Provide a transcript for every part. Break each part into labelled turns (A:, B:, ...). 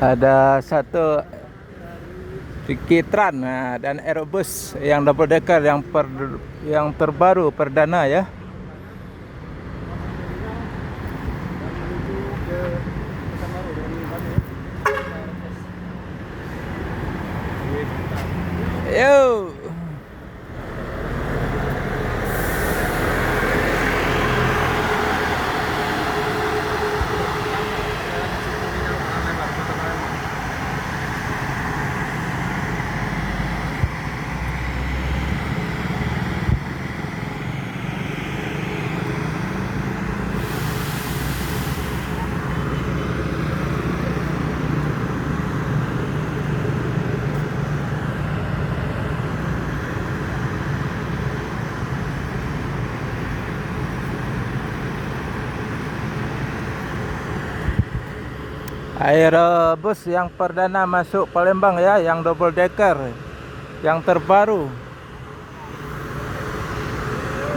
A: Ada satu Fikitran, nah, dan Aerobus yang double decker yang terbaru perdana ya. Yo. Aerobus yang perdana masuk Palembang ya, yang double decker, yang terbaru.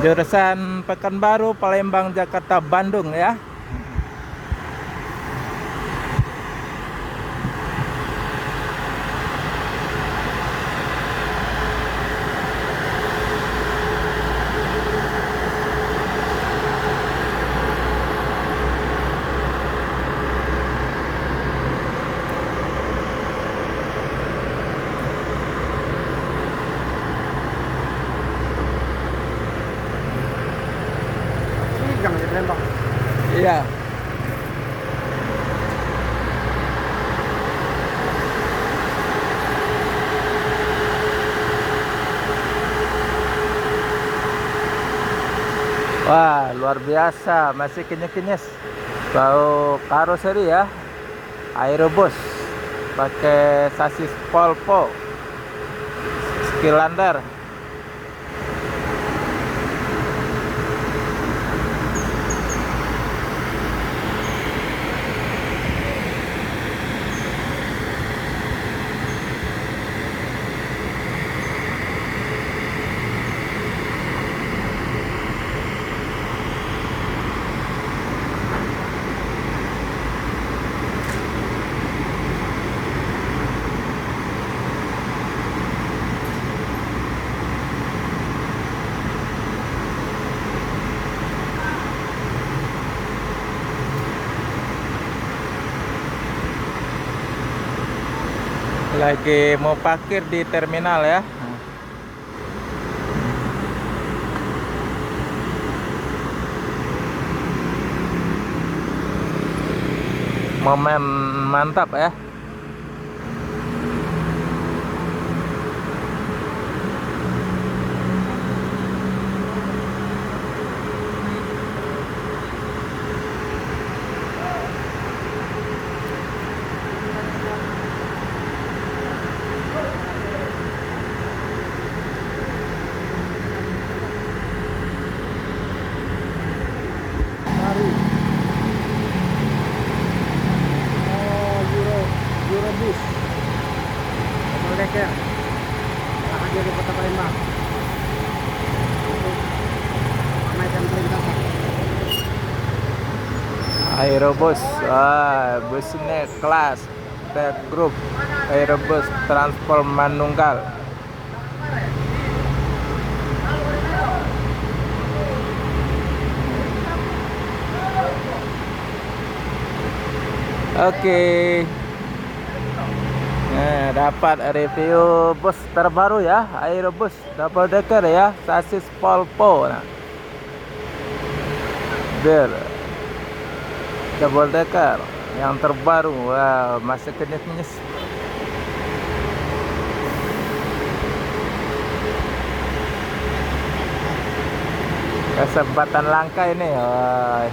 A: Jurusan Pekanbaru, Palembang, Jakarta, Bandung ya. Iya. Wah, luar biasa, masih kinyis-kinyis. Bau karoseri ya. Aerobus pakai sasis Polpo Skilander. Lagi mau parkir di terminal ya. Momen mantap ya.
B: Eurobus double decker yang hadir di Kota Palembang untuk meramaikan perlintasan.
A: Aerobus, busnya kelas Third Group Aerobus Transport Manunggal. Oke. Nah, dapat review bus terbaru ya, Aerobus double decker ya, sasis Polpo. Nah, double decker yang terbaru. Wow, masih kinyis-kinyis. Kesempatan langka ini. Wah.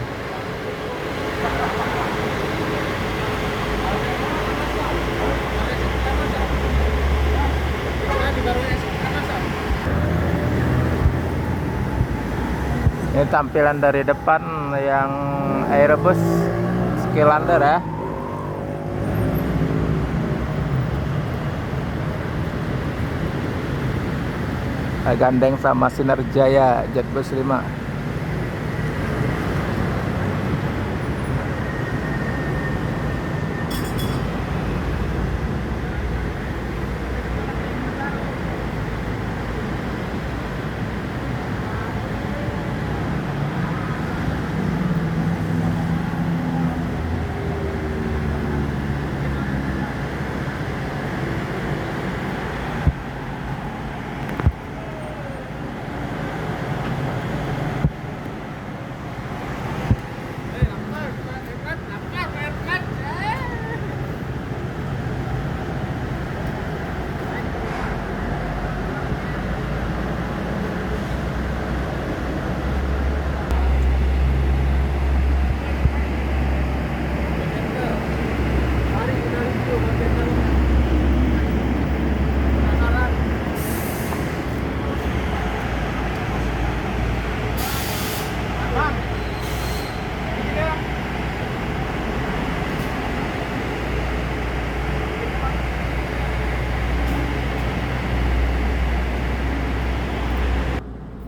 A: Ini tampilan dari depan yang Aerobus Skilander ya. Gandeng sama Sinerjaya Jetbus 5.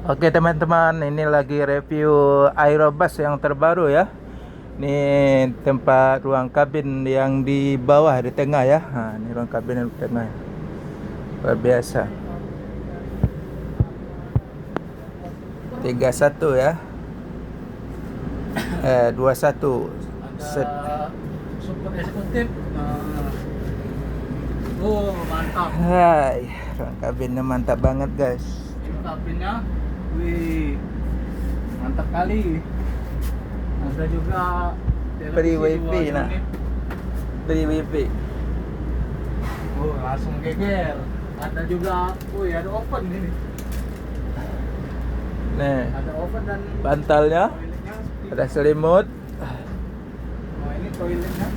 A: Oke teman-teman, ini lagi review Aerobus yang terbaru ya. Ini tempat ruang kabin yang di bawah, di tengah ya. Nah, ini ruang kabin yang di tengah. Luar biasa. 31 ya. 21.
B: Super eksekutif. Oh, mantap.
A: Hai, ruang kabinnya mantap banget guys.
B: Kabinnya, wih, mantap kali. Ada juga
A: Free
B: televisi
A: wifi,
B: 2
A: nah.
B: unit.
A: Beri wifi.
B: Oh, langsung geger. Ada juga, ada oven ini.
A: Nih,
B: Ada oven dan
A: bantalnya,
B: toiletnya.
A: ada selimut.
B: Oh, ini toiletnya.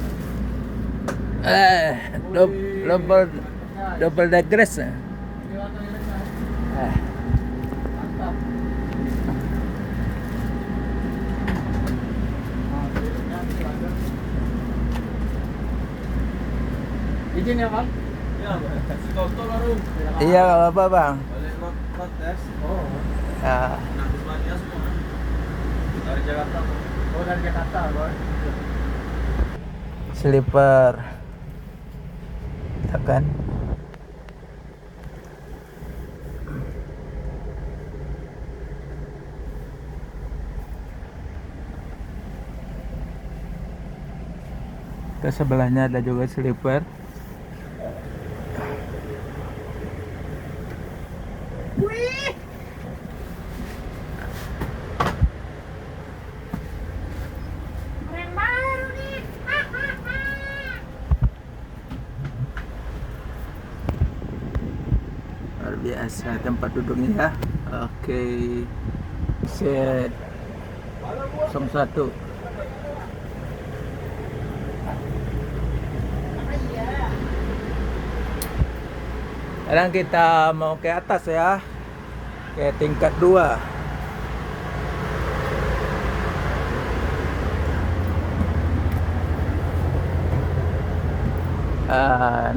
A: Double degress.
B: Ini toiletnya.
A: Ah.
B: Mantap. Nah, toiletnya ini ada. Izin ya, Bang?
C: Ya, kasih kotor baru.
A: Iya, nggak apa-apa bang.
C: Balik lot tes.
B: Oh.
A: Ya.
C: Nangis mania semua. Dari Jakarta.
B: Oh, dari Jakarta, Bang.
A: Sleeper. Tekan. Ke sebelahnya ada juga sleeper. Luar biasa tempat duduknya ya. Oke. Set 01. Sekarang kita mau ke atas ya. Ke tingkat 2.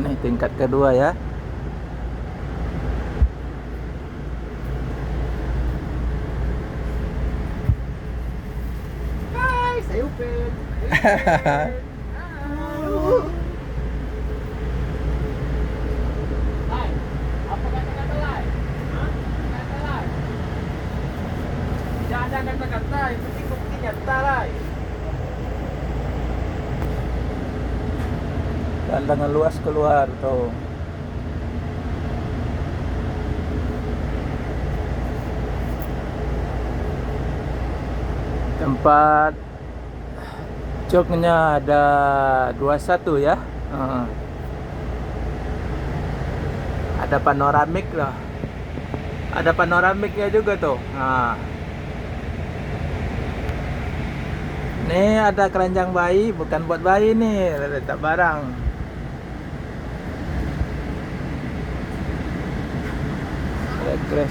A: Nih tingkat kedua ya.
B: Hai, saya Upin. Hai, apa kata-kata Lai? Kata Lai. Tidak ada kata-kata, yang penting bukti nyata Lai.
A: Pandangan luas keluar tuh. Tempat joknya ada 21 ya. Ada panoramik loh. Ada panoramiknya juga tuh. Nah. Nih ada keranjang bayi, bukan buat bayi nih, letak barang. Regres.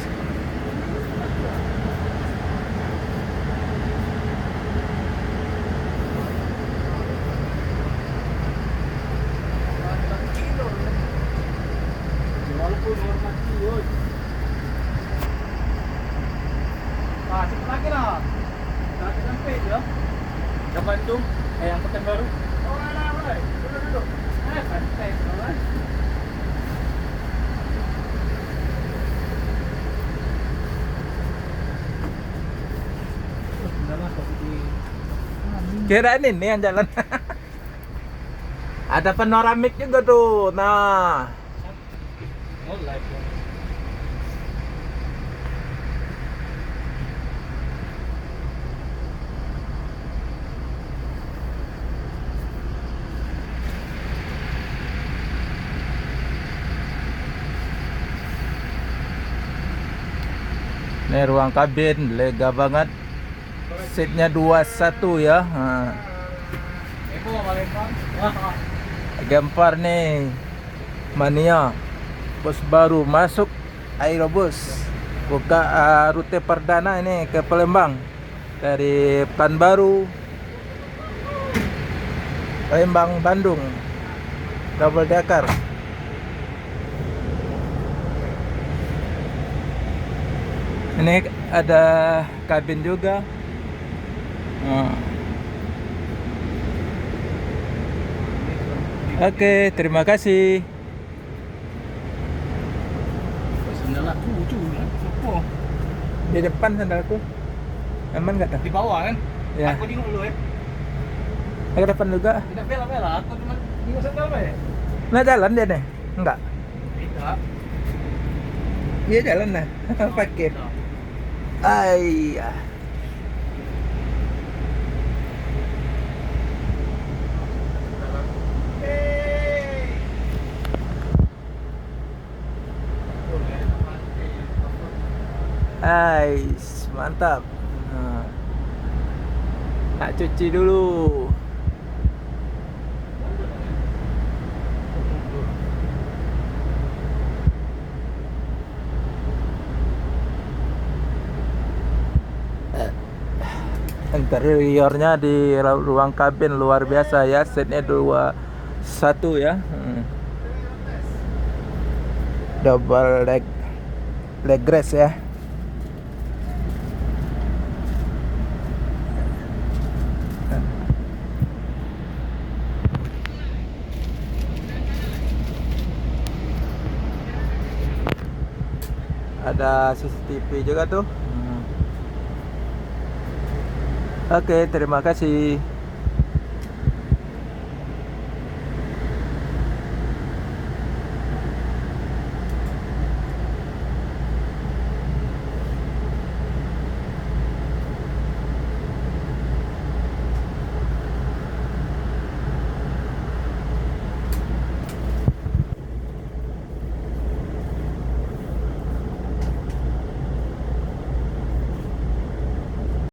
B: Walaupun hormati, woi. Ah, cepat lagi lah. Nanti sampai ya. Ke Bandung, yang Pekanbaru. Oh, ada, woi. Duduk. Santai, woi.
A: Kirain ini yang jalan. Ada panoramik juga tuh. Nah,
B: Oh, live.
A: ini ruang kabin lega banget. Seatnya 21 ya. Nah.
B: Eko Palembang. Wah.
A: Gempar nih mania bus baru masuk Aerobus, buka rute perdana ini ke Palembang dari Pekanbaru, Palembang, Bandung, double decker. Ini ada kabin juga. Nah. Oke, terima kasih.
B: Sandal lah lucu ya. Sopo?
A: Di depan sandalku. Aman nggak tuh?
B: Di bawah kan?
A: Ya.
B: Aku bingung dulu ya.
A: Ke depan juga.
B: Tidak bela-bela, aku cuma bingung sandal apa ya?
A: Nah jalan dia nih. Enggak.
B: Tidak.
A: Dia jalan nah. Pakai. Ayah. Ais, mantap. Nah. Tak cuci dulu. Interiornya di ruang kabin luar biasa ya. Setnya 21 ya. Double leg rest ya. Ada CCTV juga tuh. Oke, terima kasih.